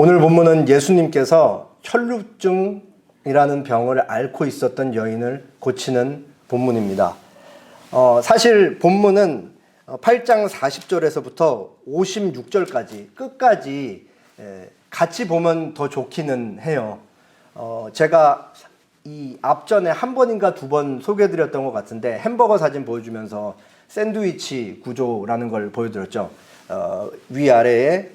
오늘 본문은 예수님께서 혈루증이라는 병을 앓고 있었던 여인을 고치는 본문입니다. 사실 본문은 8장 40절에서부터 56절까지 끝까지 같이 보면 더 좋기는 해요. 제가 이 앞전에 한 번인가 두 번 소개해드렸던 것 같은데 햄버거 사진 보여주면서 샌드위치 구조라는 걸 보여드렸죠. 위아래에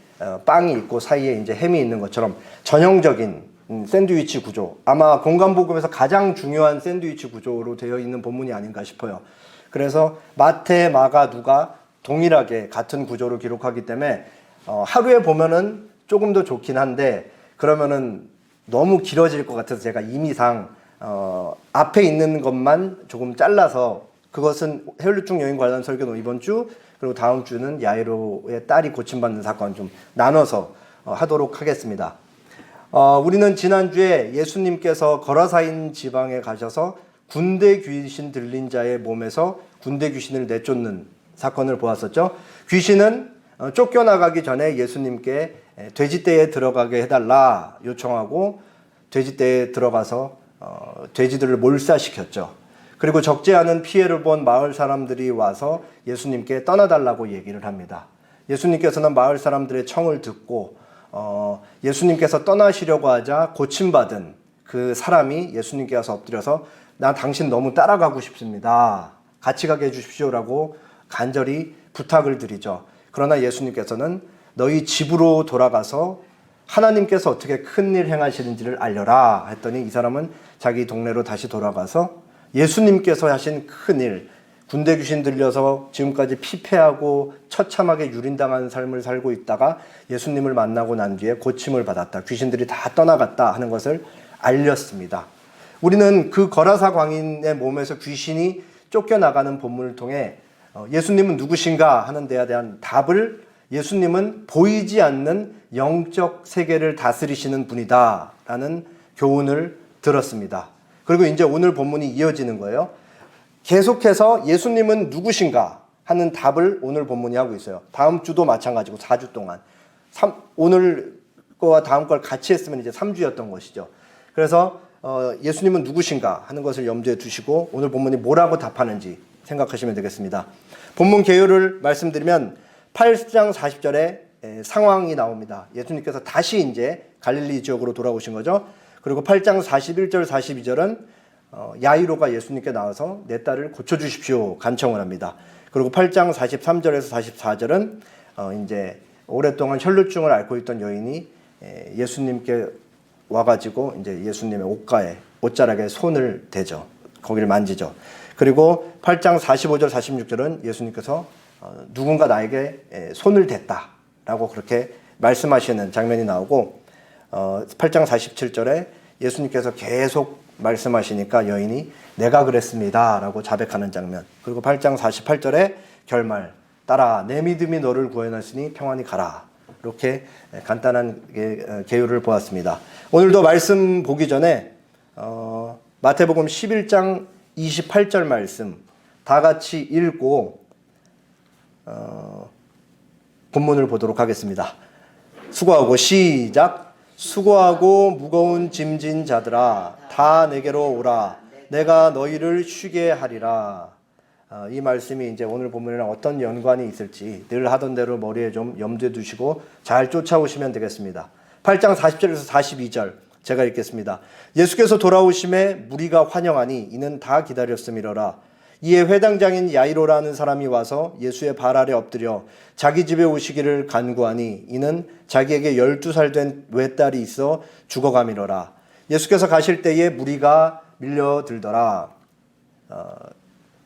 빵이 있고 사이에 이제 햄이 있는 것처럼 전형적인 샌드위치 구조. 아마 공간복음에서 가장 중요한 샌드위치 구조로 되어 있는 본문이 아닌가 싶어요. 그래서 마태, 마가, 누가 동일하게 같은 구조로 기록하기 때문에 하루에 보면은 조금 더 좋긴 한데 그러면은 너무 길어질 것 같아서 제가 임의상 앞에 있는 것만 조금 잘라서 그것은 혈루증 여인 관련 설교는 이번 주 그리고 다음 주는 야이로의 딸이 고침받는 사건 좀 나눠서 하도록 하겠습니다. 우리는 지난주에 예수님께서 거라사인 지방에 가셔서 군대 귀신 들린 자의 몸에서 군대 귀신을 내쫓는 사건을 보았었죠. 귀신은 쫓겨나가기 전에 예수님께 돼지떼에 들어가게 해달라 요청하고 돼지떼에 들어가서 돼지들을 몰사시켰죠. 그리고 적지 않은 피해를 본 마을 사람들이 와서 예수님께 떠나달라고 얘기를 합니다. 예수님께서는 마을 사람들의 청을 듣고 예수님께서 떠나시려고 하자 고침받은 그 사람이 예수님께 와서 엎드려서 나 당신 너무 따라가고 싶습니다. 같이 가게 해주십시오라고 간절히 부탁을 드리죠. 그러나 예수님께서는 너희 집으로 돌아가서 하나님께서 어떻게 큰일 행하시는지를 알려라 했더니 이 사람은 자기 동네로 다시 돌아가서 예수님께서 하신 큰일, 군대 귀신 들려서 지금까지 피폐하고 처참하게 유린당하는 삶을 살고 있다가 예수님을 만나고 난 뒤에 고침을 받았다. 귀신들이 다 떠나갔다 하는 것을 알렸습니다. 우리는 그 거라사 광인의 몸에서 귀신이 쫓겨나가는 본문을 통해 예수님은 누구신가 하는 데에 대한 답을 예수님은 보이지 않는 영적 세계를 다스리시는 분이다 라는 교훈을 들었습니다. 그리고 이제 오늘 본문이 이어지는 거예요. 계속해서 예수님은 누구신가 하는 답을 오늘 본문이 하고 있어요. 다음 주도 마찬가지고 4주 동안. 오늘 거와 다음 걸 같이 했으면 이제 3주였던 것이죠. 그래서 예수님은 누구신가 하는 것을 염두에 두시고 오늘 본문이 뭐라고 답하는지 생각하시면 되겠습니다. 본문 개요를 말씀드리면 8장 40절에 상황이 나옵니다. 예수님께서 다시 이제 갈릴리 지역으로 돌아오신 거죠. 그리고 8장 41절 42절은 야이로가 예수님께 나와서 내 딸을 고쳐주십시오 간청을 합니다. 그리고 8장 43절에서 44절은 이제 오랫동안 혈루증을 앓고 있던 여인이 예수님께 와가지고 이제 예수님의 옷가에 옷자락에 손을 대죠. 거기를 만지죠. 그리고 8장 45절 46절은 예수님께서 누군가 나에게 손을 댔다라고 그렇게 말씀하시는 장면이 나오고 8장 47절에 예수님께서 계속 말씀하시니까 여인이 내가 그랬습니다 라고 자백하는 장면. 그리고 8장 48절에 결말 따라 내 믿음이 너를 구원하시니 평안히 가라. 이렇게 간단한 개요를 보았습니다. 오늘도 말씀 보기 전에 마태복음 11장 28절 말씀 다 같이 읽고 본문을 보도록 하겠습니다. 수고하고 시작. 수고하고 무거운 짐진 자들아 다 내게로 오라. 내가 너희를 쉬게 하리라. 이 말씀이 이제 오늘 본문이랑 어떤 연관이 있을지 늘 하던 대로 머리에 좀 염두에 두시고 잘 쫓아오시면 되겠습니다. 8장 40절에서 42절 제가 읽겠습니다. 예수께서 돌아오심에 무리가 환영하니 이는 다 기다렸음이로라. 이에 회당장인 야이로라는 사람이 와서 예수의 발 아래 엎드려 자기 집에 오시기를 간구하니 이는 자기에게 12살 된 외딸이 있어 죽어감이로라. 예수께서 가실 때에 무리가 밀려들더라.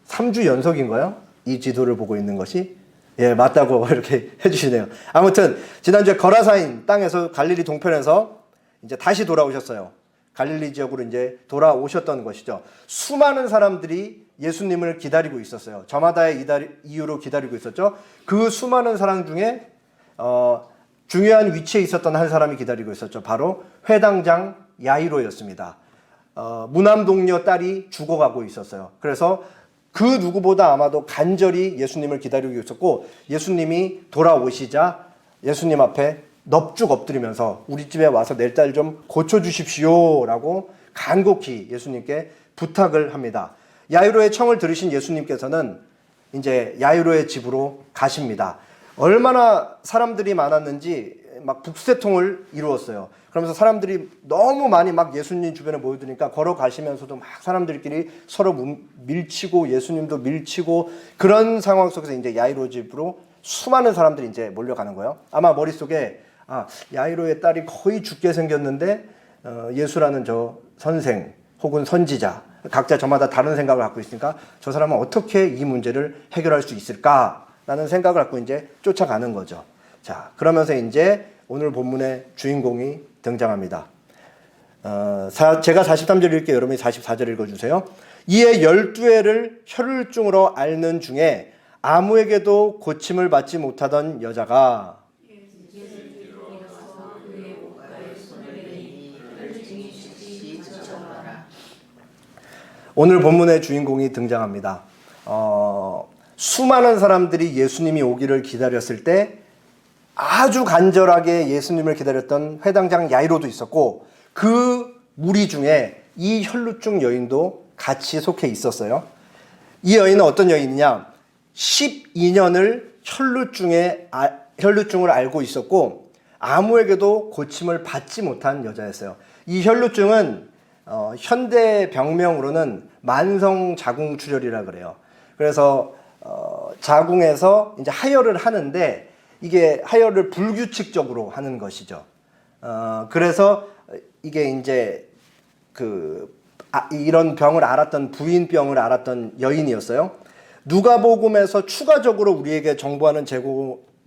3주 연속인가요? 이 지도를 보고 있는 것이? 예, 맞다고 이렇게 해주시네요. 아무튼 지난주에 거라사인 땅에서 갈릴리 동편에서 이제 다시 돌아오셨어요. 갈릴리 지역으로 이제 돌아오셨던 것이죠. 수많은 사람들이 예수님을 기다리고 있었어요. 저마다의 이유로 기다리고 있었죠. 그 수많은 사람 중에 중요한 위치에 있었던 한 사람이 기다리고 있었죠. 바로 회당장 야이로였습니다. 무남동녀 딸이 죽어가고 있었어요. 그래서 그 누구보다 아마도 간절히 예수님을 기다리고 있었고 예수님이 돌아오시자 예수님 앞에 넙죽 엎드리면서 우리 집에 와서 내 딸 좀 고쳐주십시오라고 간곡히 예수님께 부탁을 합니다. 야이로의 청을 들으신 예수님께서는 이제 야이로의 집으로 가십니다. 얼마나 사람들이 많았는지 막 북새통을 이루었어요. 그러면서 사람들이 너무 많이 막 예수님 주변에 모여드니까 걸어가시면서도 막 사람들끼리 서로 밀치고 예수님도 밀치고 그런 상황 속에서 이제 야이로 집으로 수많은 사람들이 이제 몰려가는 거예요. 아마 머릿속에 야이로의 딸이 거의 죽게 생겼는데 예수라는 저 선생 혹은 선지자 각자 저마다 다른 생각을 갖고 있으니까 저 사람은 어떻게 이 문제를 해결할 수 있을까라는 생각을 갖고 이제 쫓아가는 거죠. 자, 그러면서 이제 오늘 본문의 주인공이 등장합니다. 제가 43절 읽을게요. 여러분이 44절 읽어주세요. 이에 12회를 혈루증으로 앓는 중에 아무에게도 고침을 받지 못하던 여자가 오늘 본문의 주인공이 등장합니다. 수많은 사람들이 예수님이 오기를 기다렸을 때 아주 간절하게 예수님을 기다렸던 회당장 야이로도 있었고 그 무리 중에 이 혈루증 여인도 같이 속해 있었어요. 이 여인은 어떤 여인이냐? 12년을 혈루증을 앓고 있었고 아무에게도 고침을 받지 못한 여자였어요. 이 혈루증은 현대 병명으로는 만성 자궁출혈이라 그래요. 그래서 자궁에서 이제 하혈을 하는데 이게 하혈을 불규칙적으로 하는 것이죠. 그래서 이게 이제 이런 병을 알았던 부인병을 알았던 여인이었어요. 누가복음에서 추가적으로 우리에게 정보하는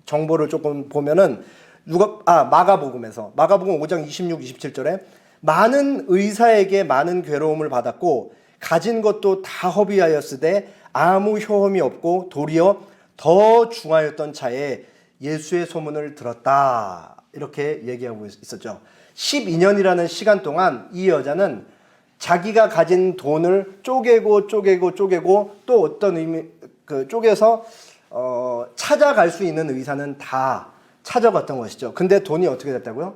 정보를 조금 보면은 마가복음 5장 26, 27절에 많은 의사에게 많은 괴로움을 받았고 가진 것도 다 허비하였으되 아무 효험이 없고 도리어 더 중하였던 차에 예수의 소문을 들었다. 이렇게 얘기하고 있었죠. 12년이라는 시간 동안 이 여자는 자기가 가진 돈을 쪼개고 또 어떤 쪼개서 찾아갈 수 있는 의사는 다 찾아갔던 것이죠. 근데 돈이 어떻게 됐다고요?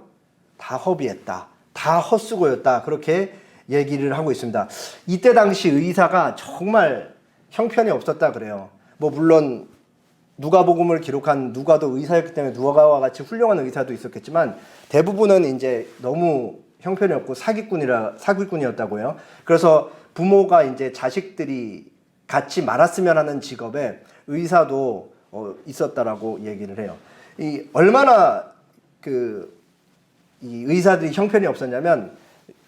다 허비했다. 다 헛수고였다. 그렇게 얘기를 하고 있습니다. 이때 당시 의사가 정말 형편이 없었다 그래요. 물론 누가복음을 기록한 누가도 의사였기 때문에 누가와 같이 훌륭한 의사도 있었겠지만 대부분은 이제 너무 형편이 없고 사기꾼이었다고요. 그래서 부모가 이제 자식들이 같이 말았으면 하는 직업에 의사도 있었다라고 얘기를 해요. 얼마나 이 의사들이 형편이 없었냐면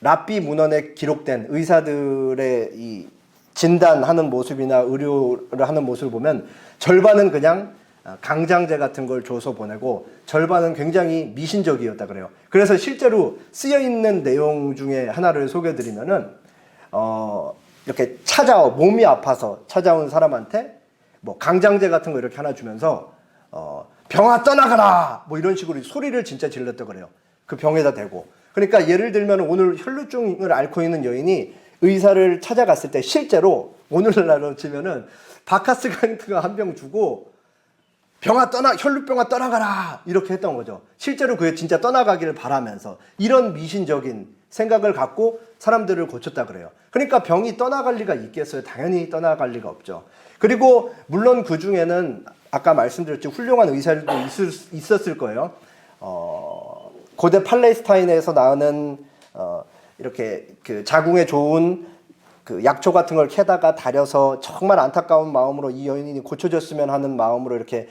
랍비 문헌에 기록된 의사들의 이 진단하는 모습이나 의료를 하는 모습을 보면 절반은 그냥 강장제 같은 걸 줘서 보내고 절반은 굉장히 미신적이었다 그래요. 그래서 실제로 쓰여 있는 내용 중에 하나를 소개해드리면은 이렇게 몸이 아파서 찾아온 사람한테 강장제 같은 거 이렇게 하나 주면서 병아 떠나가라 이런 식으로 소리를 진짜 질렀다 그래요. 그 병에다 대고. 그러니까 예를 들면 오늘 혈루증을 앓고 있는 여인이 의사를 찾아갔을 때 실제로 오늘날로 치면은 바카스 같은 거 한 병 주고 혈루병아 떠나가라 이렇게 했던 거죠. 실제로 그게 진짜 떠나가기를 바라면서 이런 미신적인 생각을 갖고 사람들을 고쳤다 그래요. 그러니까 병이 떠나갈 리가 있겠어요? 당연히 떠나갈 리가 없죠. 그리고 물론 그 중에는 아까 말씀드렸죠. 훌륭한 의사들도 있었을 거예요. 고대 팔레스타인에서 나오는 이렇게 자궁에 좋은 약초 같은 걸 캐다가 다려서 정말 안타까운 마음으로 이 여인이 고쳐졌으면 하는 마음으로 이렇게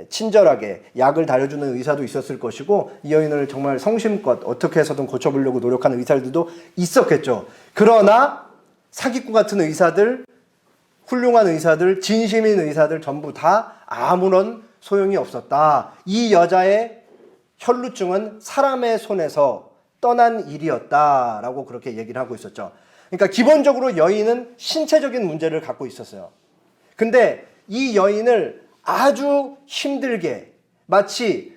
친절하게 약을 다려주는 의사도 있었을 것이고 이 여인을 정말 성심껏 어떻게 해서든 고쳐보려고 노력하는 의사들도 있었겠죠. 그러나 사기꾼 같은 의사들, 훌륭한 의사들, 진심인 의사들 전부 다 아무런 소용이 없었다. 이 여자의 혈루증은 사람의 손에서 떠난 일이었다라고 그렇게 얘기를 하고 있었죠. 그러니까 기본적으로 여인은 신체적인 문제를 갖고 있었어요. 근데 이 여인을 아주 힘들게 마치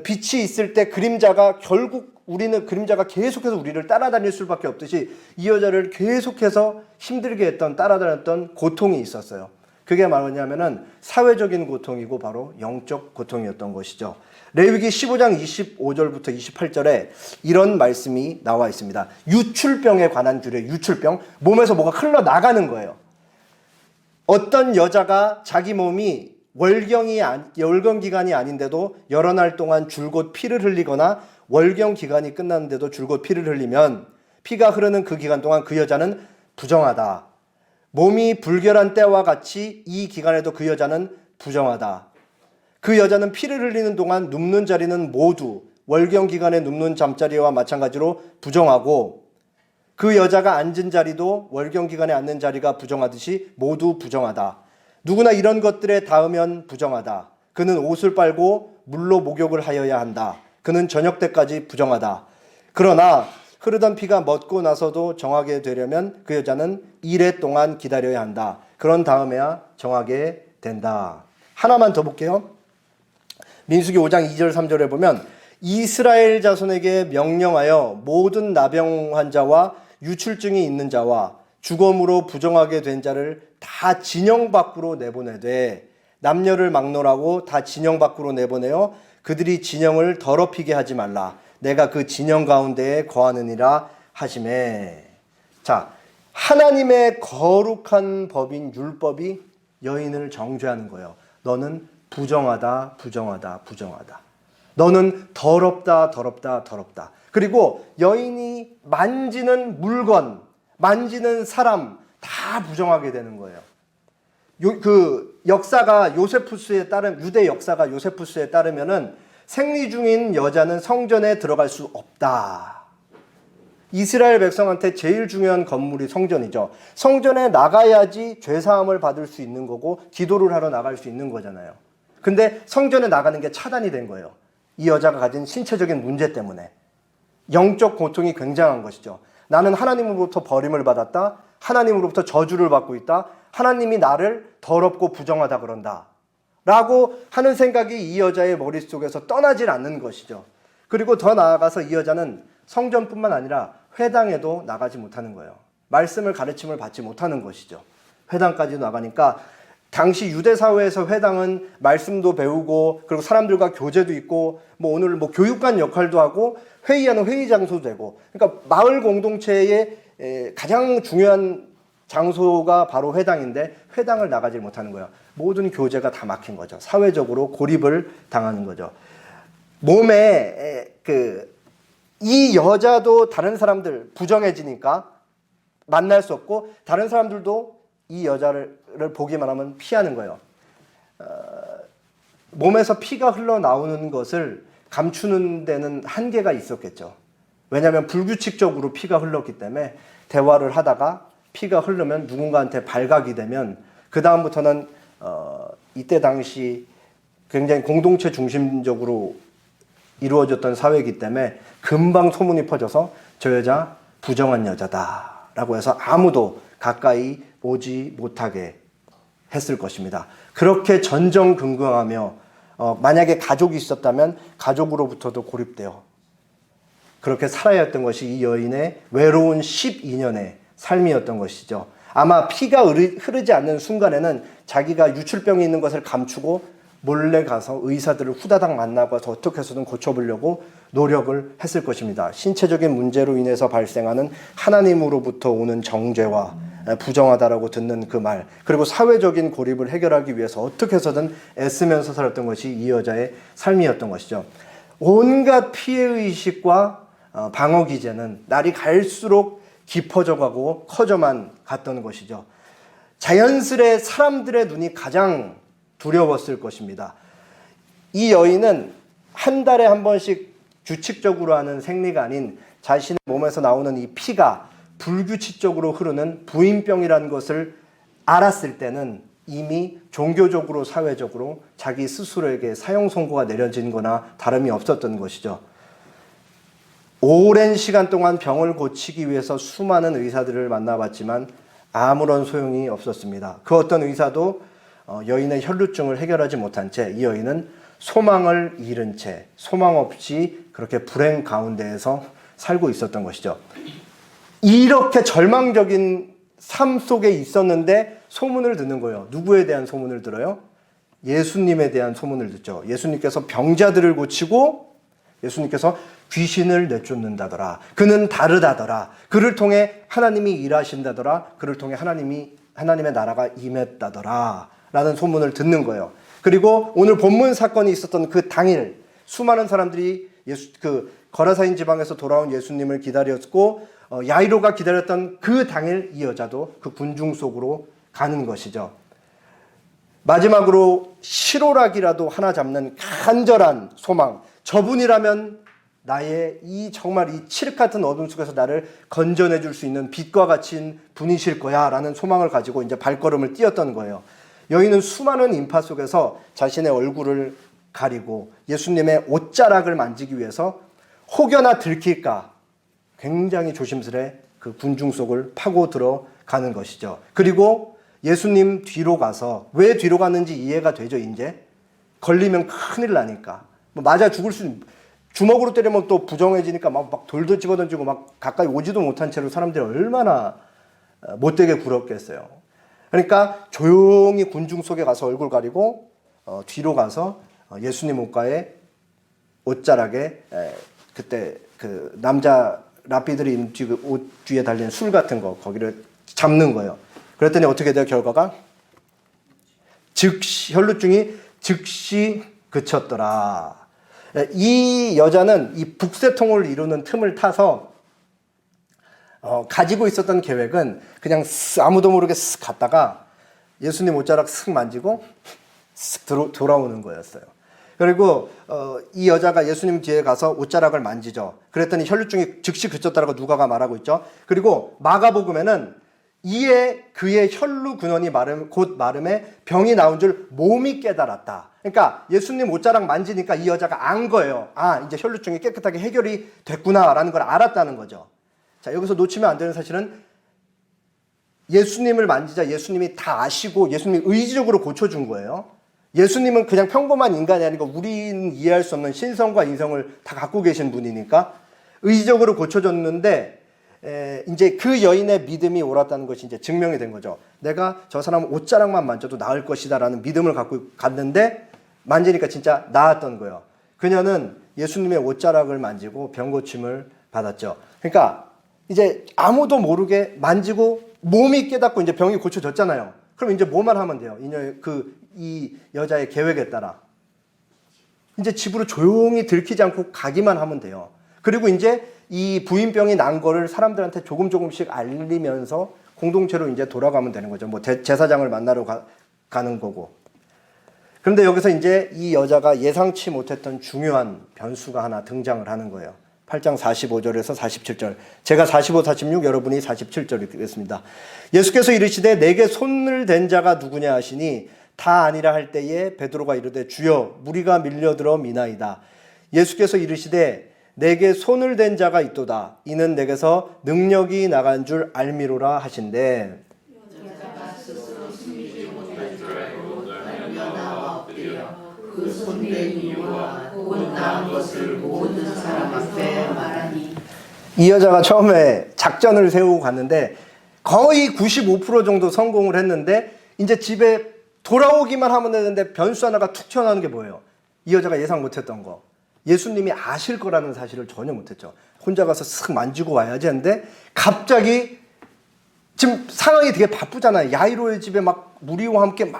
빛이 있을 때 결국 우리는 그림자가 계속해서 우리를 따라다닐 수밖에 없듯이 이 여자를 계속해서 힘들게 했던 따라다녔던 고통이 있었어요. 그게 뭐냐면은 사회적인 고통이고 바로 영적 고통이었던 것이죠. 레위기 15장 25절부터 28절에 이런 말씀이 나와 있습니다. 유출병에 관한 규례, 유출병. 몸에서 뭐가 흘러나가는 거예요. 어떤 여자가 자기 몸이 월경 기간이 아닌데도 여러 날 동안 줄곧 피를 흘리거나 월경 기간이 끝났는데도 줄곧 피를 흘리면 피가 흐르는 그 기간 동안 그 여자는 부정하다. 몸이 불결한 때와 같이 이 기간에도 그 여자는 부정하다. 그 여자는 피를 흘리는 동안 눕는 자리는 모두 월경 기간에 눕는 잠자리와 마찬가지로 부정하고 그 여자가 앉은 자리도 월경 기간에 앉는 자리가 부정하듯이 모두 부정하다. 누구나 이런 것들에 닿으면 부정하다. 그는 옷을 빨고 물로 목욕을 하여야 한다. 그는 저녁 때까지 부정하다. 그러나 흐르던 피가 멎고 나서도 정하게 되려면 그 여자는 이래 동안 기다려야 한다. 그런 다음에야 정하게 된다. 하나만 더 볼게요. 민수기 5장 2절 3절에 보면 이스라엘 자손에게 명령하여 모든 나병 환자와 유출증이 있는 자와 주검으로 부정하게 된 자를 다 진영 밖으로 내보내되 남녀를 막론하고 다 진영 밖으로 내보내어 그들이 진영을 더럽히게 하지 말라. 내가 그 진영 가운데에 거하느니라 하시매. 자, 하나님의 거룩한 법인 율법이 여인을 정죄하는 거예요. 너는 부정하다, 부정하다, 부정하다. 너는 더럽다, 더럽다, 더럽다. 그리고 여인이 만지는 물건, 만지는 사람 다 부정하게 되는 거예요. 그 역사가 요세푸스에 따르면, 유대 역사가 요세푸스에 따르면은 생리 중인 여자는 성전에 들어갈 수 없다. 이스라엘 백성한테 제일 중요한 건물이 성전이죠. 성전에 나가야지 죄사함을 받을 수 있는 거고 기도를 하러 나갈 수 있는 거잖아요. 근데 성전에 나가는 게 차단이 된 거예요. 이 여자가 가진 신체적인 문제 때문에. 영적 고통이 굉장한 것이죠. 나는 하나님으로부터 버림을 받았다. 하나님으로부터 저주를 받고 있다. 하나님이 나를 더럽고 부정하다 그런다. 라고 하는 생각이 이 여자의 머릿속에서 떠나질 않는 것이죠. 그리고 더 나아가서 이 여자는 성전뿐만 아니라 회당에도 나가지 못하는 거예요. 말씀을 가르침을 받지 못하는 것이죠. 회당까지 나가니까 당시 유대 사회에서 회당은 말씀도 배우고 그리고 사람들과 교제도 있고 뭐 오늘 뭐 교육관 역할도 하고 회의하는 회의 장소도 되고 그러니까 마을 공동체의 가장 중요한 장소가 바로 회당인데 회당을 나가지 못하는 거예요. 모든 교제가 다 막힌 거죠. 사회적으로 고립을 당하는 거죠. 몸에 이 여자도 다른 사람들 부정해지니까 만날 수 없고 다른 사람들도 이 여자를 보기만 하면 피하는 거예요. 몸에서 피가 흘러나오는 것을 감추는 데는 한계가 있었겠죠. 왜냐하면 불규칙적으로 피가 흘렀기 때문에 대화를 하다가 피가 흐르면 누군가한테 발각이 되면 그 다음부터는 이때 당시 굉장히 공동체 중심적으로 이루어졌던 사회이기 때문에 금방 소문이 퍼져서 저 여자 부정한 여자다라고 해서 아무도 가까이 오지 못하게 했을 것입니다. 그렇게 전전긍긍하며 만약에 가족이 있었다면 가족으로부터도 고립되어 그렇게 살아야 했던 것이 이 여인의 외로운 12년의 삶이었던 것이죠. 아마 피가 흐르지 않는 순간에는 자기가 유출병이 있는 것을 감추고 몰래 가서 의사들을 후다닥 만나고 와서 어떻게 해서든 고쳐보려고 노력을 했을 것입니다. 신체적인 문제로 인해서 발생하는 하나님으로부터 오는 정죄와 부정하다라고 듣는 그 말, 그리고 사회적인 고립을 해결하기 위해서 어떻게 해서든 애쓰면서 살았던 것이 이 여자의 삶이었던 것이죠. 온갖 피해의식과 방어기제는 날이 갈수록 깊어져 가고 커져만 갔던 것이죠. 자연스레 사람들의 눈이 가장 두려웠을 것입니다. 이 여인은 한 달에 한 번씩 규칙적으로 하는 생리가 아닌 자신의 몸에서 나오는 이 피가 불규칙적으로 흐르는 부인병이라는 것을 알았을 때는 이미 종교적으로 사회적으로 자기 스스로에게 사형 선고가 내려진 거나 다름이 없었던 것이죠. 오랜 시간 동안 병을 고치기 위해서 수많은 의사들을 만나봤지만 아무런 소용이 없었습니다. 그 어떤 의사도 여인의 혈루증을 해결하지 못한 채 이 여인은 소망을 잃은 채 소망 없이 그렇게 불행 가운데에서 살고 있었던 것이죠. 이렇게 절망적인 삶 속에 있었는데 소문을 듣는 거예요. 누구에 대한 소문을 들어요? 예수님에 대한 소문을 듣죠. 예수님께서 병자들을 고치고 예수님께서 귀신을 내쫓는다더라. 그는 다르다더라. 그를 통해 하나님이 일하신다더라. 그를 통해 하나님의 나라가 임했다더라. 라는 소문을 듣는 거예요. 그리고 오늘 본문 사건이 있었던 그 당일 수많은 사람들이 거라사인 지방에서 돌아온 예수님을 기다렸고 야이로가 기다렸던 그 당일 이 여자도 그 군중 속으로 가는 것이죠. 마지막으로 실오라기라도 하나 잡는 간절한 소망. 저분이라면 나의 정말 이 칠흑 같은 어둠 속에서 나를 건져내 줄 수 있는 빛과 같은 분이실 거야 라는 소망을 가지고 이제 발걸음을 띄었던 거예요. 여인은 수많은 인파 속에서 자신의 얼굴을 가리고 예수님의 옷자락을 만지기 위해서 혹여나 들킬까 굉장히 조심스레 그 군중 속을 파고 들어가는 것이죠. 그리고 예수님 뒤로 가서 왜 뒤로 갔는지 이해가 되죠. 이제 걸리면 큰일 나니까 맞아 죽을 수 주먹으로 때리면 또 부정해지니까 막 돌도 집어던지고 막 가까이 오지도 못한 채로 사람들이 얼마나 못되게 굴었겠어요. 그러니까 조용히 군중 속에 가서 얼굴 가리고 뒤로 가서 예수님 옷가에 옷자락에 그때 그 남자 랍비들이 옷 뒤에 달린 술 같은 거 거기를 잡는 거예요. 그랬더니 어떻게 돼요? 결과가 즉시 혈루증이 즉시 그쳤더라. 이 여자는 이 북새통을 이루는 틈을 타서 가지고 있었던 계획은 그냥 아무도 모르게 쓱 갔다가 예수님 옷자락 쓱 만지고 쓱 돌아오는 거였어요. 그리고 이 여자가 예수님 뒤에 가서 옷자락을 만지죠. 그랬더니 혈루증이 즉시 그쳤다라고 누가가 말하고 있죠. 그리고 마가복음에는 이에 그의 혈루 근원이 곧 마름에 병이 나온 줄 몸이 깨달았다. 그러니까 예수님 옷자락 만지니까 이 여자가 안 거예요. 아, 이제 혈루증이 깨끗하게 해결이 됐구나라는 걸 알았다는 거죠. 자, 여기서 놓치면 안 되는 사실은 예수님을 만지자 예수님이 다 아시고 예수님이 의지적으로 고쳐준 거예요. 예수님은 그냥 평범한 인간이 아니고 우리는 이해할 수 없는 신성과 인성을 다 갖고 계신 분이니까 의지적으로 고쳐줬는데 이제 그 여인의 믿음이 옳았다는 것이 이제 증명이 된 거죠. 내가 저 사람 옷자락만 만져도 나을 것이다라는 믿음을 갖고 갔는데 만지니까 진짜 나았던 거예요. 그녀는 예수님의 옷자락을 만지고 병 고침을 받았죠. 그러니까 이제 아무도 모르게 만지고 몸이 깨닫고 이제 병이 고쳐졌잖아요. 그럼 이제 뭐만 하면 돼요? 이 여자의 계획에 따라 이제 집으로 조용히 들키지 않고 가기만 하면 돼요. 그리고 이제 이 부인병이 난 거를 사람들한테 조금씩 알리면서 공동체로 이제 돌아가면 되는 거죠. 뭐 제사장을 만나러 가는 거고. 그런데 여기서 이제 이 여자가 예상치 못했던 중요한 변수가 하나 등장을 하는 거예요. 8장 45절에서 47절. 제가 45, 46, 여러분이 47절 읽겠습니다. 예수께서 이르시되 내게 손을 댄 자가 누구냐 하시니 다 아니라 할 때에 베드로가 이르되 주여 무리가 밀려들어 미나이다. 예수께서 이르시되 내게 손을 댄 자가 있도다. 이는 내게서 능력이 나간 줄 알미로라 하신대. 그 손댄 이유와 곧 나은 것을 모든 사람 앞에 말하니. 이 여자가 처음에 작전을 세우고 갔는데 거의 95% 정도 성공을 했는데 이제 집에 돌아오기만 하면 되는데 변수 하나가 툭 튀어나오는 게 뭐예요? 이 여자가 예상 못했던 거. 예수님이 아실 거라는 사실을 전혀 못했죠. 혼자 가서 쓱 만지고 와야지 했는데 갑자기 지금 상황이 되게 바쁘잖아요. 야이로의 집에 막 무리와 함께 막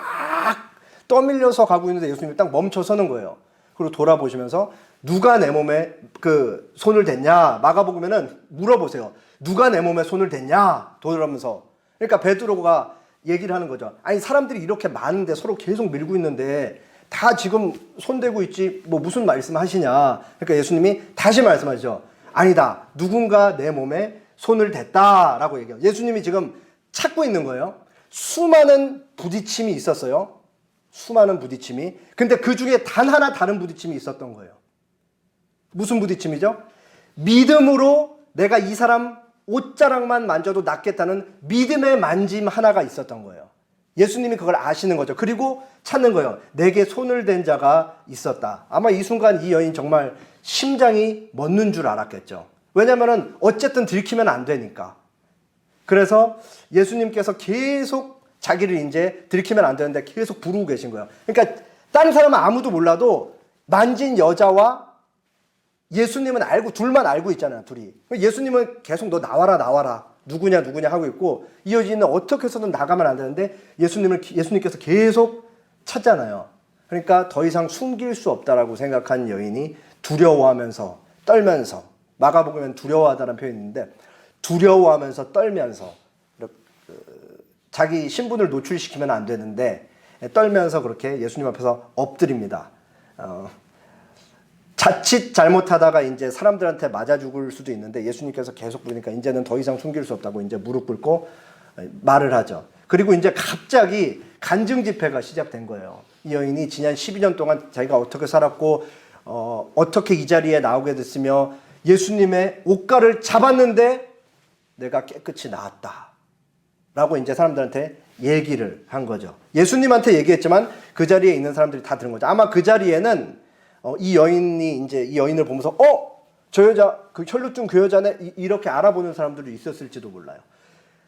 떠밀려서 가고 있는데 예수님이 딱 멈춰서는 거예요. 그리고 돌아보시면서 누가 내 몸에 그 손을 댔냐? 마가복음에는 물어보세요. 누가 내 몸에 손을 댔냐? 돌아오면서. 그러니까 베드로가 얘기를 하는 거죠. 아니 사람들이 이렇게 많은데 서로 계속 밀고 있는데 다 지금 손대고 있지 뭐 무슨 말씀하시냐. 그러니까 예수님이 다시 말씀하시죠. 아니다. 누군가 내 몸에 손을 댔다라고 얘기해요. 예수님이 지금 찾고 있는 거예요. 수많은 부딪힘이 있었어요. 수많은 부딪힘이. 근데 그 중에 단 하나 다른 부딪힘이 있었던 거예요. 무슨 부딪힘이죠? 믿음으로 내가 이 사람 옷자락만 만져도 낫겠다는 믿음의 만짐 하나가 있었던 거예요. 예수님이 그걸 아시는 거죠. 그리고 찾는 거예요. 내게 손을 댄 자가 있었다. 아마 이 순간 이 여인 정말 심장이 멎는 줄 알았겠죠. 왜냐면은 어쨌든 들키면 안 되니까. 그래서 예수님께서 계속 자기를 이제 들키면 안 되는데 계속 부르고 계신 거예요. 그러니까 다른 사람은 아무도 몰라도 만진 여자와 예수님은 알고, 둘만 알고 있잖아요, 둘이. 예수님은 계속 너 나와라, 나와라. 누구냐, 누구냐 하고 있고, 이 여인은 어떻게 해서든 나가면 안 되는데 예수님께서 계속 찾잖아요. 그러니까 더 이상 숨길 수 없다라고 생각한 여인이 두려워하면서, 떨면서, 마가복음에는 두려워하다는 표현이 있는데, 두려워하면서 떨면서, 자기 신분을 노출시키면 안 되는데, 떨면서 그렇게 예수님 앞에서 엎드립니다. 자칫 잘못하다가 이제 사람들한테 맞아 죽을 수도 있는데 예수님께서 계속 부르니까 이제는 더 이상 숨길 수 없다고 이제 무릎 꿇고 말을 하죠. 그리고 이제 갑자기 간증 집회가 시작된 거예요. 이 여인이 지난 12년 동안 자기가 어떻게 살았고 어떻게 이 자리에 나오게 됐으며 예수님의 옷가를 잡았는데 내가 깨끗이 나았다 라고 이제 사람들한테 얘기를 한 거죠. 예수님한테 얘기했지만 그 자리에 있는 사람들이 다 들은 거죠. 아마 그 자리에는 이 여인이 이제 이 여인을 보면서 저 여자 그 혈루증 그 여자네 이렇게 알아보는 사람들도 있었을지도 몰라요.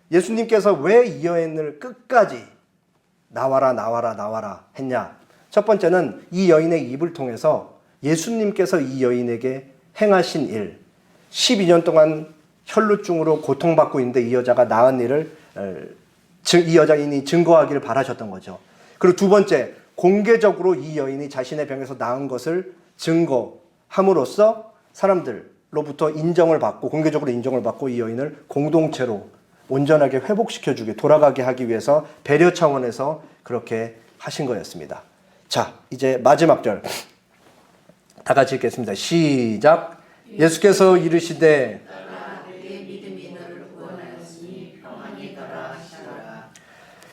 예수님께서 왜 이 여인을 끝까지 나와라 나와라 나와라 했냐? 첫 번째는 이 여인의 입을 통해서 예수님께서 이 여인에게 행하신 일, 12년 동안 혈루증으로 고통받고 있는데 이 여자가 나은 일을 이 여자인이 증거하기를 바라셨던 거죠. 그리고 두 번째, 공개적으로 이 여인이 자신의 병에서 나은 것을 증거함으로써 사람들로부터 인정을 받고 공개적으로 인정을 받고 이 여인을 공동체로 온전하게 회복시켜주게 돌아가게 하기 위해서 배려 차원에서 그렇게 하신 거였습니다. 자, 이제 마지막 절 다 같이 읽겠습니다. 시작. 예수께서 이르시되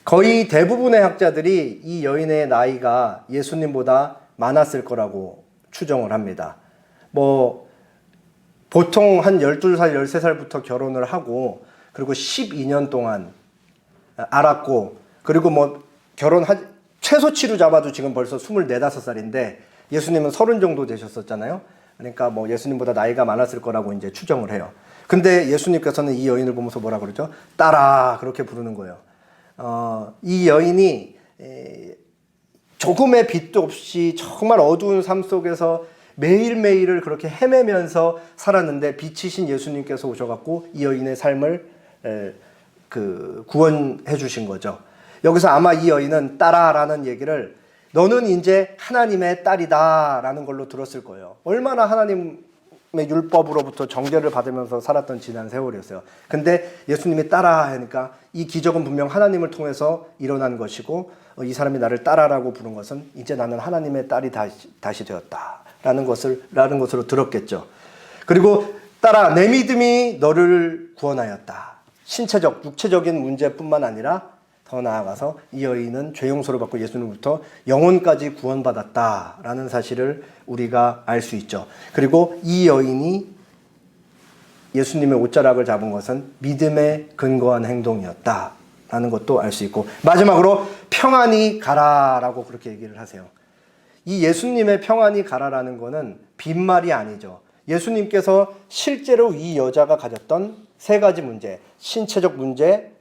거의 대부분의 학자들이 이 여인의 나이가 예수님보다 많았을 거라고 추정을 합니다. 보통 한 12살, 13살부터 결혼을 하고 그리고 12년 동안 알았고 그리고 최소치로 잡아도 지금 벌써 24, 5살인데 예수님은 30 정도 되셨었잖아요. 그러니까 예수님보다 나이가 많았을 거라고 이제 추정을 해요. 근데 예수님께서는 이 여인을 보면서 뭐라 그러죠? 딸아 그렇게 부르는 거예요. 이 여인이 조금의 빛도 없이 정말 어두운 삶 속에서 매일매일을 그렇게 헤매면서 살았는데 빛이신 예수님께서 오셔갖고 이 여인의 삶을 구원해 주신 거죠. 여기서 아마 이 여인은 딸아라는 얘기를 너는 이제 하나님의 딸이다 라는 걸로 들었을 거예요. 얼마나 하나님의 율법으로부터 정죄를 받으면서 살았던 지난 세월이었어요. 근데 예수님이 따라 하니까 이 기적은 분명 하나님을 통해서 일어난 것이고 이 사람이 나를 따라라고 부른 것은 이제 나는 하나님의 딸이 다시 되었다라는 것으로 들었겠죠. 그리고 따라 내 믿음이 너를 구원하였다. 신체적, 육체적인 문제뿐만 아니라 더 나아가서 이 여인은 죄 용서를 받고 예수님부터 영혼까지 구원받았다라는 사실을 우리가 알 수 있죠. 그리고 이 여인이 예수님의 옷자락을 잡은 것은 믿음에 근거한 행동이었다라는 것도 알 수 있고 마지막으로 평안히 가라라고 그렇게 얘기를 하세요. 이 예수님의 평안히 가라라는 거는 빈말이 아니죠. 예수님께서 실제로 이 여자가 가졌던 세 가지 문제, 신체적 문제,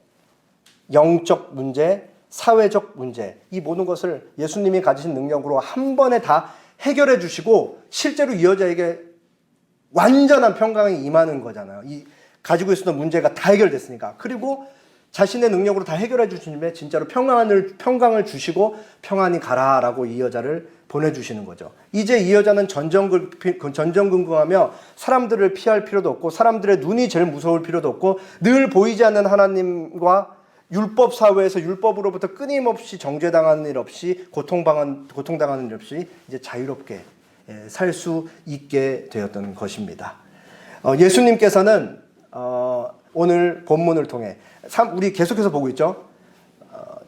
영적 문제, 사회적 문제, 이 모든 것을 예수님이 가지신 능력으로 한 번에 다 해결해 주시고 실제로 이 여자에게 완전한 평강이 임하는 거잖아요. 이 가지고 있었던 문제가 다 해결됐으니까. 그리고 자신의 능력으로 다 해결해 주시는데 진짜로 평강을 주시고 평안히 가라라고 이 여자를 보내주시는 거죠. 이제 이 여자는 전전긍긍하며 사람들을 피할 필요도 없고 사람들의 눈이 제일 무서울 필요도 없고 늘 보이지 않는 하나님과 율법 사회에서 율법으로부터 끊임없이 정죄당하는 일 없이 고통당하는 일 없이 이제 자유롭게 살 수 있게 되었던 것입니다. 예수님께서는 오늘 본문을 통해 우리 계속해서 보고 있죠.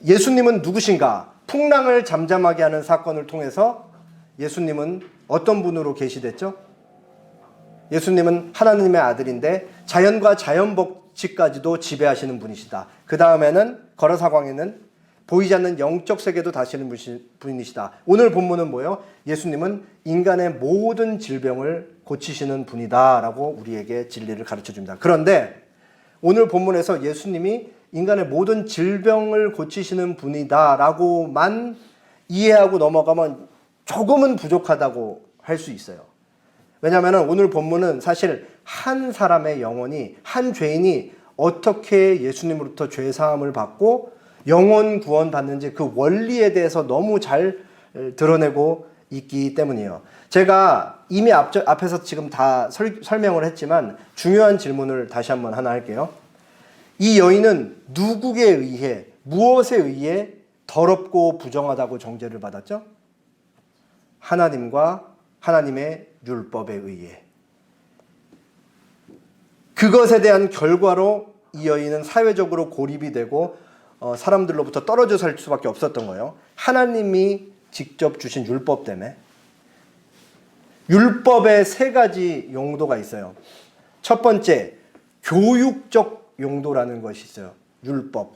예수님은 누구신가? 풍랑을 잠잠하게 하는 사건을 통해서 예수님은 어떤 분으로 계시됐죠? 예수님은 하나님의 아들인데 자연과 자연법칙까지도 지배하시는 분이시다. 그 다음에는 거라사광에는 보이지 않는 영적 세계도 다스리는 분이시다. 오늘 본문은 뭐예요? 예수님은 인간의 모든 질병을 고치시는 분이다 라고 우리에게 진리를 가르쳐 줍니다. 그런데 오늘 본문에서 예수님이 인간의 모든 질병을 고치시는 분이다라고만 이해하고 넘어가면 조금은 부족하다고 할 수 있어요. 왜냐하면 오늘 본문은 사실 한 사람의 영혼이, 한 죄인이 어떻게 예수님으로부터 죄 사함을 받고 영혼 구원 받는지 그 원리에 대해서 너무 잘 드러내고 있기 때문이에요. 제가 이미 앞에서 지금 다 설명을 했지만 중요한 질문을 다시 한번 하나 할게요. 이 여인은 누구에 의해, 무엇에 의해 더럽고 부정하다고 정죄를 받았죠? 하나님과 하나님의 율법에 의해. 그것에 대한 결과로 이 여인은 사회적으로 고립이 되고 사람들로부터 떨어져 살 수밖에 없었던 거예요. 하나님이 직접 주신 율법 때문에. 율법에 세 가지 용도가 있어요. 첫 번째, 교육적 용도라는 것이 있어요. 율법.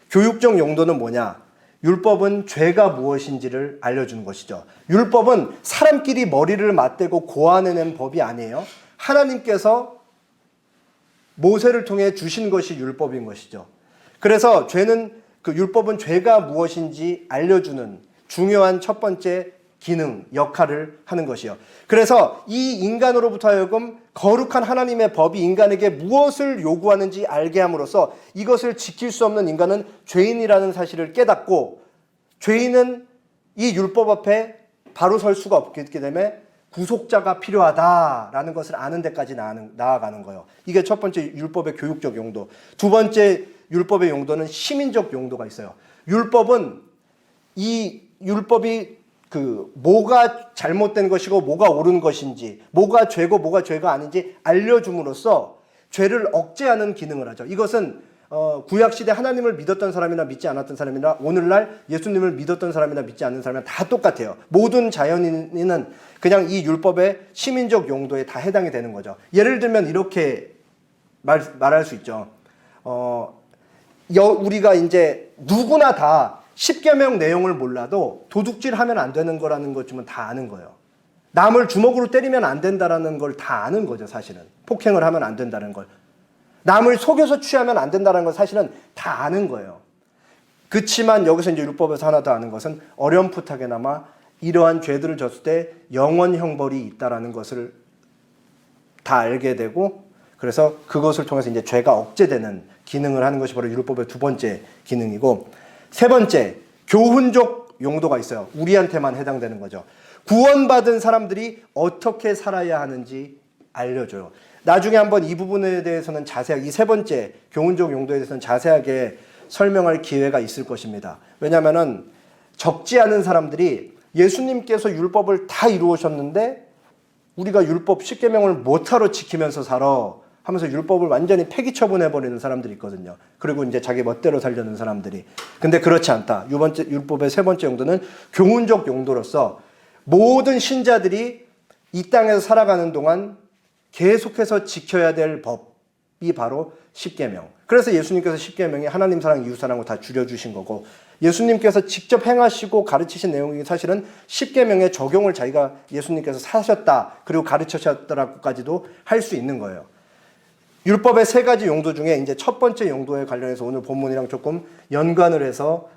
교육적 용도는 뭐냐? 율법은 죄가 무엇인지를 알려주는 것이죠. 율법은 사람끼리 머리를 맞대고 고안해낸 법이 아니에요. 하나님께서 모세를 통해 주신 것이 율법인 것이죠. 그래서 그 율법은 죄가 무엇인지 알려주는 중요한 첫 번째 기능, 역할을 하는 것이요. 그래서 이 인간으로부터 하여금 거룩한 하나님의 법이 인간에게 무엇을 요구하는지 알게 함으로써 이것을 지킬 수 없는 인간은 죄인이라는 사실을 깨닫고 죄인은 이 율법 앞에 바로 설 수가 없기 때문에 구속자가 필요하다라는 것을 아는 데까지 나아가는 거예요. 이게 첫 번째 율법의 교육적 용도. 두 번째 율법의 용도는 시민적 용도가 있어요. 율법이 뭐가 잘못된 것이고 뭐가 옳은 것인지, 뭐가 죄고 뭐가 죄가 아닌지 알려줌으로써 죄를 억제하는 기능을 하죠. 이것은 구약시대 하나님을 믿었던 사람이나 믿지 않았던 사람이나 오늘날 예수님을 믿었던 사람이나 믿지 않는 사람이나 다 똑같아요. 모든 자연인은 그냥 이 율법의 시민적 용도에 다 해당이 되는 거죠. 예를 들면 이렇게 말할 수 있죠. 우리가 이제 누구나 다 십계명 내용을 몰라도 도둑질하면 안 되는 거라는 것쯤은 다 아는 거예요. 남을 주먹으로 때리면 안 된다라는 걸 다 아는 거죠, 사실은. 폭행을 하면 안 된다는 걸. 남을 속여서 취하면 안 된다는 걸 사실은 다 아는 거예요. 그렇지만 여기서 이제 율법에서 하나 더 아는 것은 어렴풋하게나마 이러한 죄들을 졌을 때 영원 형벌이 있다라는 것을 다 알게 되고 그래서 그것을 통해서 이제 죄가 억제되는 기능을 하는 것이 바로 율법의 두 번째 기능이고 세 번째, 교훈적 용도가 있어요. 우리한테만 해당되는 거죠. 구원받은 사람들이 어떻게 살아야 하는지 알려줘요. 나중에 한번 이 부분에 대해서는 자세하게, 이 세 번째 교훈적 용도에 대해서는 자세하게 설명할 기회가 있을 것입니다. 왜냐하면 적지 않은 사람들이 예수님께서 율법을 다 이루셨는데 우리가 율법 10계명을 못하러 지키면서 살아 하면서 율법을 완전히 폐기 처분해버리는 사람들이 있거든요. 그리고 이제 자기 멋대로 살려는 사람들이. 근데 그렇지 않다. 율법의 세 번째 용도는 교훈적 용도로서 모든 신자들이 이 땅에서 살아가는 동안 계속해서 지켜야 될 법이 바로 10계명. 그래서 예수님께서 10계명이 하나님 사랑, 이웃 사랑으로 다 줄여주신 거고 예수님께서 직접 행하시고 가르치신 내용이 사실은 10계명의 적용을 예수님께서 사셨다. 그리고 가르치셨다라고까지도 할 수 있는 거예요. 율법의 세 가지 용도 중에 이제 첫 번째 용도에 관련해서 오늘 본문이랑 조금 연관을 해서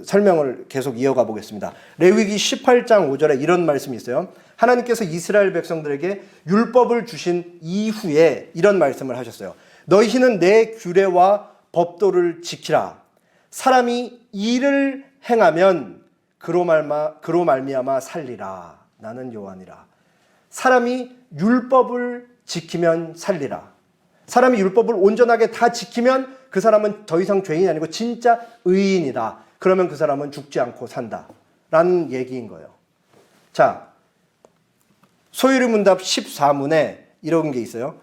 설명을 계속 이어가 보겠습니다. 레위기 18장 5절에 이런 말씀이 있어요. 하나님께서 이스라엘 백성들에게 율법을 주신 이후에 이런 말씀을 하셨어요. 너희는 내 규례와 법도를 지키라. 사람이 이를 행하면 그로 말미암아 살리라. 나는 여호와니라. 사람이 율법을 지키면 살리라. 사람이 율법을 온전하게 다 지키면 그 사람은 더 이상 죄인이 아니고 진짜 의인이다. 그러면 그 사람은 죽지 않고 산다. 라는 얘기인 거예요. 자, 소유리문답 14문에 이런 게 있어요.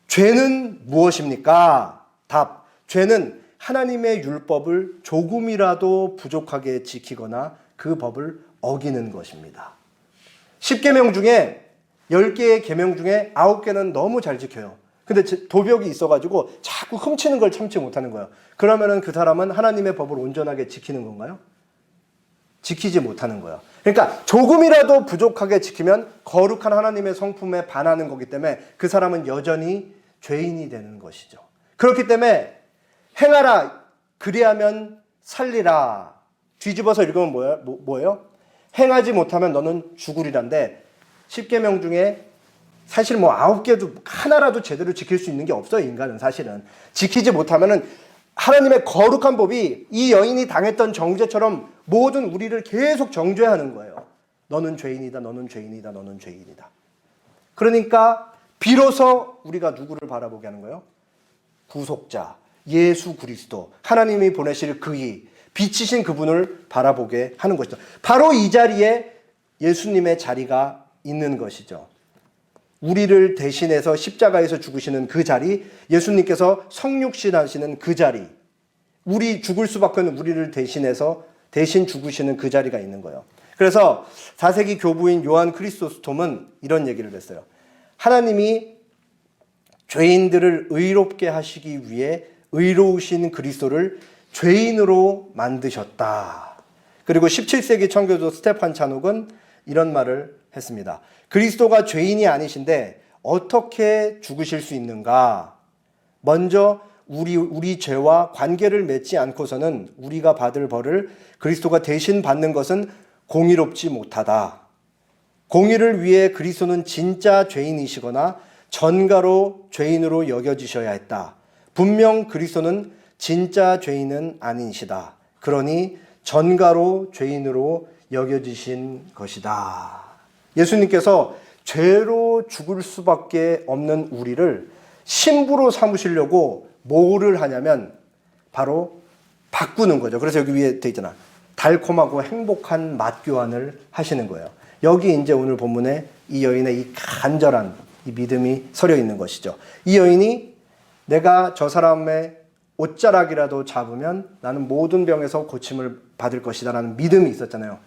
죄는 무엇입니까? 답. 죄는 하나님의 율법을 조금이라도 부족하게 지키거나 그 법을 어기는 것입니다. 10계명 중에 10개의 계명 중에 9개는 너무 잘 지켜요. 근데 도벽이 있어가지고 자꾸 훔치는 걸 참지 못하는 거예요. 그러면은 그 사람은 하나님의 법을 온전하게 지키는 건가요? 지키지 못하는 거예요. 그러니까 조금이라도 부족하게 지키면 거룩한 하나님의 성품에 반하는 거기 때문에 그 사람은 여전히 죄인이 되는 것이죠. 그렇기 때문에 행하라 그리하면 살리라. 뒤집어서 읽으면 뭐예요? 행하지 못하면 너는 죽으리란데 10계명 중에 사실 9개도 하나라도 제대로 지킬 수 있는 게 없어요. 인간은 사실은. 지키지 못하면은 하나님의 거룩한 법이 이 여인이 당했던 정죄처럼 모든 우리를 계속 정죄하는 거예요. 너는 죄인이다. 너는 죄인이다. 너는 죄인이다. 그러니까 비로소 우리가 누구를 바라보게 하는 거예요? 구속자, 예수 그리스도, 하나님이 보내실 그이, 빛이신 그분을 바라보게 하는 것이죠. 바로 이 자리에 예수님의 자리가 있는 것이죠. 우리를 대신해서 십자가에서 죽으시는 그 자리, 예수님께서 성육신하시는 그 자리, 우리 죽을 수밖에 없는 우리를 대신해서 대신 죽으시는 그 자리가 있는 거예요. 그래서 4세기 교부인 요한 크리소스톰은 이런 얘기를 했어요. 하나님이 죄인들을 의롭게 하시기 위해 의로우신 그리스도를 죄인으로 만드셨다. 그리고 17세기 청교도 스테판 찬옥은 이런 말을 했습니다. 그리스도가 죄인이 아니신데 어떻게 죽으실 수 있는가? 먼저 우리 죄와 관계를 맺지 않고서는 우리가 받을 벌을 그리스도가 대신 받는 것은 공의롭지 못하다. 공의를 위해 그리스도는 진짜 죄인이시거나 전가로 죄인으로 여겨지셔야 했다. 분명 그리스도는 진짜 죄인은 아니시다. 그러니 전가로 죄인으로 여겨지신 것이다. 예수님께서 죄로 죽을 수밖에 없는 우리를 신부로 삼으시려고 뭐를 하냐면 바로 바꾸는 거죠. 그래서 여기 위에 돼 있잖아. 달콤하고 행복한 맛 교환을 하시는 거예요. 여기 이제 오늘 본문에 이 여인의 이 간절한 이 믿음이 서려 있는 것이죠. 이 여인이 내가 저 사람의 옷자락이라도 잡으면 나는 모든 병에서 고침을 받을 것이다 라는 믿음이 있었잖아요.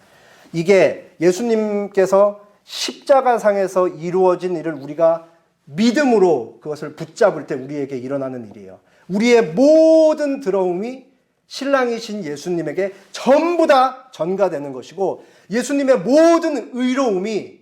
이게 예수님께서 십자가상에서 이루어진 일을 우리가 믿음으로 그것을 붙잡을 때 우리에게 일어나는 일이에요. 우리의 모든 더러움이 신랑이신 예수님에게 전부 다 전가되는 것이고 예수님의 모든 의로움이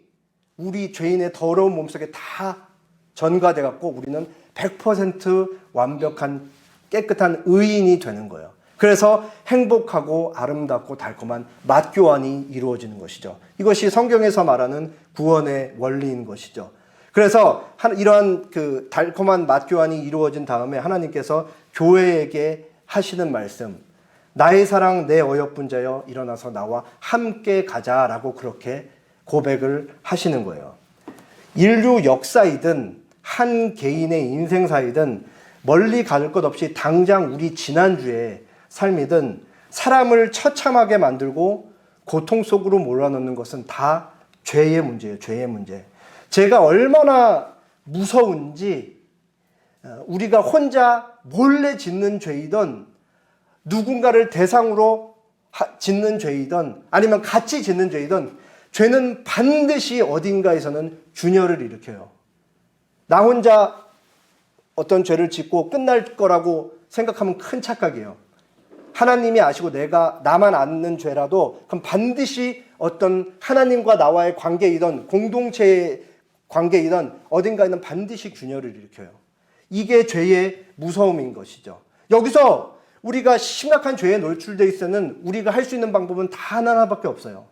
우리 죄인의 더러운 몸속에 다 전가돼 갖고 우리는 100% 완벽한 깨끗한 의인이 되는 거예요. 그래서 행복하고 아름답고 달콤한 맛교환이 이루어지는 것이죠. 이것이 성경에서 말하는 구원의 원리인 것이죠. 그래서 이러한 그 달콤한 맛교환이 이루어진 다음에 하나님께서 교회에게 하시는 말씀, 나의 사랑 내 어여쁜 자여 일어나서 나와 함께 가자라고 그렇게 고백을 하시는 거예요. 인류 역사이든 한 개인의 인생사이든 멀리 갈 것 없이 당장 우리 지난주에 삶이든 사람을 처참하게 만들고 고통 속으로 몰아넣는 것은 다 죄의 문제예요. 죄의 문제. 죄가 얼마나 무서운지 우리가 혼자 몰래 짓는 죄이든 누군가를 대상으로 짓는 죄이든 아니면 같이 짓는 죄이든 죄는 반드시 어딘가에서는 균열을 일으켜요. 나 혼자 어떤 죄를 짓고 끝날 거라고 생각하면 큰 착각이에요. 하나님이 아시고 나만 아는 죄라도 그럼 반드시 어떤 하나님과 나와의 관계이든 공동체의 관계이든 어딘가에는 반드시 균열을 일으켜요. 이게 죄의 무서움인 것이죠. 여기서 우리가 심각한 죄에 노출되어 있으면 우리가 할 수 있는 방법은 다 하나밖에 없어요.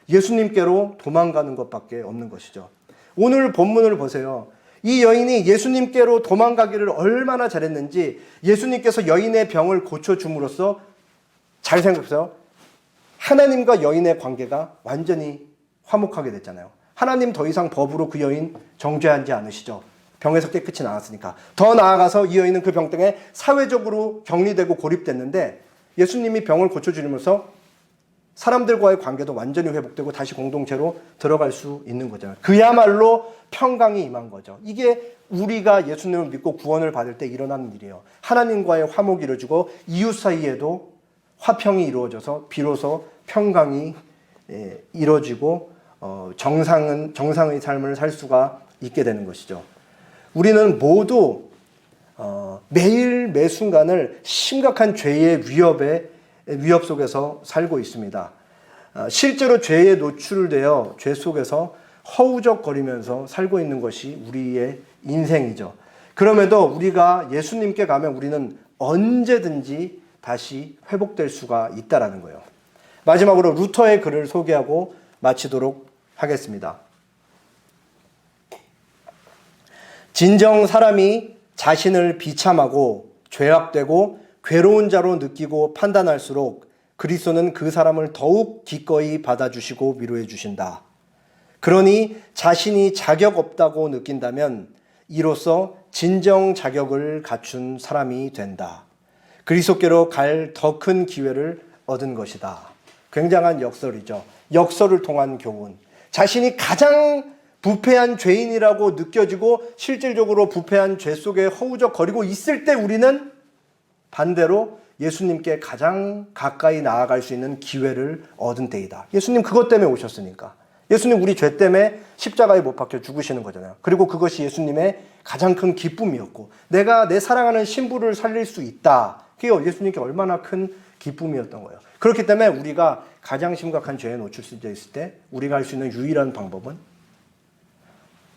예수님께로 도망가는 것밖에 없는 것이죠. 오늘 본문을 보세요. 이 여인이 예수님께로 도망가기를 얼마나 잘했는지 예수님께서 여인의 병을 고쳐줌으로써 잘 생각해보세요. 하나님과 여인의 관계가 완전히 화목하게 됐잖아요. 하나님 더 이상 법으로 그 여인 정죄하지 않으시죠. 병에서 깨끗이 나았으니까. 더 나아가서 이 여인은 그 병 때문에 사회적으로 격리되고 고립됐는데 예수님이 병을 고쳐주면서 사람들과의 관계도 완전히 회복되고 다시 공동체로 들어갈 수 있는 거잖아요. 그야말로 평강이 임한 거죠. 이게 우리가 예수님을 믿고 구원을 받을 때 일어나는 일이에요. 하나님과의 화목이 이루어지고 이웃 사이에도 화평이 이루어져서 비로소 평강이 이루어지고 정상의 삶을 살 수가 있게 되는 것이죠. 우리는 모두 매일 매 순간을 심각한 죄의 위협 속에서 살고 있습니다. 실제로 죄에 노출되어 죄 속에서 허우적거리면서 살고 있는 것이 우리의 인생이죠. 그럼에도 우리가 예수님께 가면 우리는 언제든지 다시 회복될 수가 있다라는 거예요. 마지막으로 루터의 글을 소개하고 마치도록 하겠습니다. 진정 사람이 자신을 비참하고 죄악되고 괴로운 자로 느끼고 판단할수록 그리스도는 그 사람을 더욱 기꺼이 받아주시고 위로해 주신다. 그러니 자신이 자격 없다고 느낀다면 이로써 진정 자격을 갖춘 사람이 된다. 그리스도께로 갈 더 큰 기회를 얻은 것이다. 굉장한 역설이죠. 역설을 통한 교훈. 자신이 가장 부패한 죄인이라고 느껴지고 실질적으로 부패한 죄 속에 허우적거리고 있을 때 우리는 반대로 예수님께 가장 가까이 나아갈 수 있는 기회를 얻은 때이다. 예수님 그것 때문에 오셨으니까. 예수님 우리 죄 때문에 십자가에 못 박혀 죽으시는 거잖아요. 그리고 그것이 예수님의 가장 큰 기쁨이었고 내가 내 사랑하는 신부를 살릴 수 있다. 그게 예수님께 얼마나 큰 기쁨이었던 거예요. 그렇기 때문에 우리가 가장 심각한 죄에 노출되어 있을 때 우리가 할 수 있는 유일한 방법은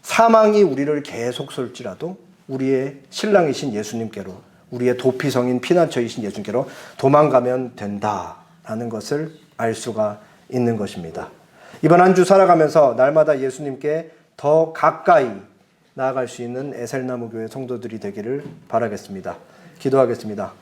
사망이 우리를 계속 쏠지라도 우리의 신랑이신 예수님께로 우리의 도피성인 피난처이신 예수님께로 도망가면 된다라는 것을 알 수가 있는 것입니다. 이번 한 주 살아가면서 날마다 예수님께 더 가까이 나아갈 수 있는 에셀나무 교회 성도들이 되기를 바라겠습니다. 기도하겠습니다.